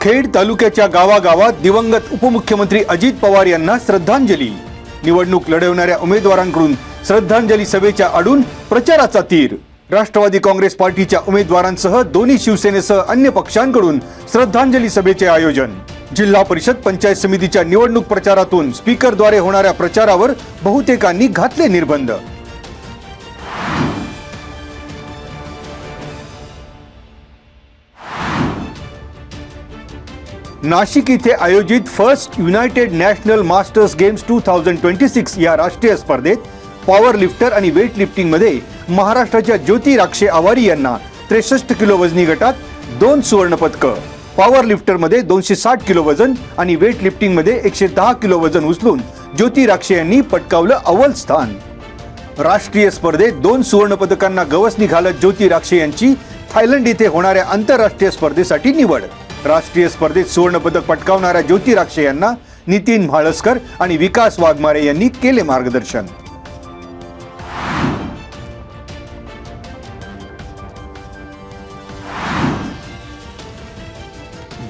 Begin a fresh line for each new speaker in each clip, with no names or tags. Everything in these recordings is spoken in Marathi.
खेड तालुक्याच्या गावागावात दिवंगत उपमुख्यमंत्री अजित पवार यांना श्रद्धांजली। निवडणूक लढवणाऱ्या उमेदवारांकडून श्रद्धांजली सभेच्या आडून प्रचाराचा तीर। राष्ट्रवादी काँग्रेस पार्टीच्या उमेदवारांसह दोन्ही शिवसेनेसह अन्य पक्षांकडून श्रद्धांजली सभेचे आयोजन। जिल्हा परिषद पंचायत समितीच्या निवडणूक प्रचारातून स्पीकरद्वारे होणाऱ्या प्रचारावर बहुतेकांनी घातले निर्बंध। नाशिक येथे आयोजित first United national masters games 2026 या राष्ट्रीय स्पर्धेत पॉवर लिफ्टर आणि वेट लिफ्टिंग मध्ये महाराष्ट्राच्या ज्योती राक्षे आवारी यांना 63 किलो वजनी गटात 2 सुवर्ण पदक, पॉवर लिफ्टर मध्ये 260 किलो वजन आणि वेट लिफ्टिंग मध्ये 110 किलो वजन उचलून ज्योती राक्षे यांनी पटकावलं अव्वल स्थान। राष्ट्रीय स्पर्धेत 2 सुवर्ण पदकांना गवसणी घालत ज्योती राक्षे यांची थायलंड येथे होणाऱ्या आंतरराष्ट्रीय स्पर्धेसाठी निवड। राष्ट्रीय स्पर्धेत सुवर्ण पदक पटकावणाऱ्या ज्योती राक्षे यांना नितीन म्हाळसकर आणि विकास वाघमारे यांनी केले मार्गदर्शन।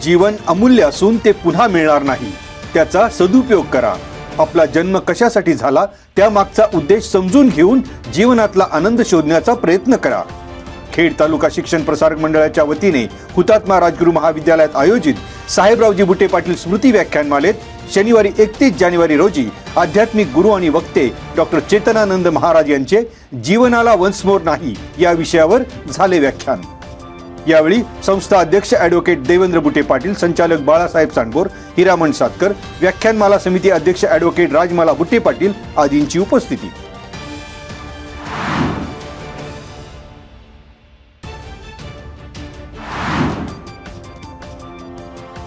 जीवन अमूल्य असून ते पुन्हा मिळणार नाही, त्याचा सदुपयोग करा। आपला जन्म कशासाठी झाला त्यामागचा उद्देश समजून घेऊन जीवनातला आनंद शोधण्याचा प्रयत्न करा। खेड तालुका शिक्षण प्रसारक मंडळाच्या वतीने हुतात्मा राजगुरू महाविद्यालयात आयोजित साहेबरावजी बुटे पाटील स्मृती व्याख्यानमालेत शनिवारी 31 जानेवारी रोजी आध्यात्मिक गुरु आणि वक्ते डॉक्टर चेतनानंद महाराज यांचे जीवनाला वन्स मोर नाही या विषयावर झाले व्याख्यान। यावेळी संस्था अध्यक्ष ॲडव्होकेट देवेंद्र बुटे पाटील, संचालक बाळासाहेब सांडगोर, हिरामण सातकर, व्याख्यानमाला समिती अध्यक्ष ॲडव्होकेट राजमाला बुटे पाटील आदींची उपस्थिती।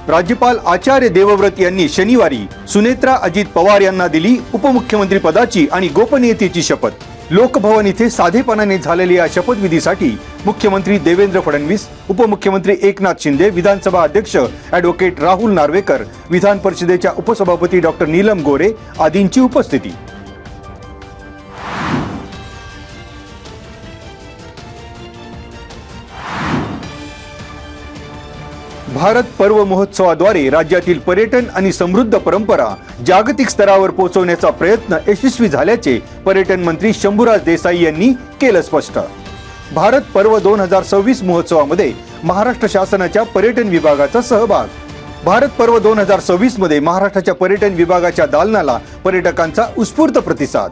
राज्यपाल आचार्य देवव्रत यांनी शनिवारी सुनेत्रा अजित पवार यांना दिली उपमुख्यमंत्री पदाची आणि गोपनीयतेची शपथ। लोकभवन येथे साधेपणाने झालेल्या या शपथविधीसाठी मुख्यमंत्री देवेंद्र फडणवीस, उपमुख्यमंत्री एकनाथ शिंदे, विधानसभा अध्यक्ष ॲडव्होकेट राहुल नार्वेकर, विधान परिषदेच्या उपसभापती डॉक्टर नीलम गोरे आदींची उपस्थिती। भारत पर्व महोत्सवाद्वारे राज्यातील पर्यटन आणि समृद्ध परंपरा जागतिक स्तरावर पोहोचवण्याचा प्रयत्न यशस्वी झाल्याचे पर्यटन मंत्री शंभूराज देसाई यांनी केलं स्पष्ट। भारत पर्व 2026 महोत्सवामध्ये महाराष्ट्र शासनाच्या पर्यटन विभागाचा सहभाग। भारत पर्व 2026 मध्ये महाराष्ट्राच्या पर्यटन विभागाच्या दालनाला पर्यटकांचा उत्स्फूर्त प्रतिसाद।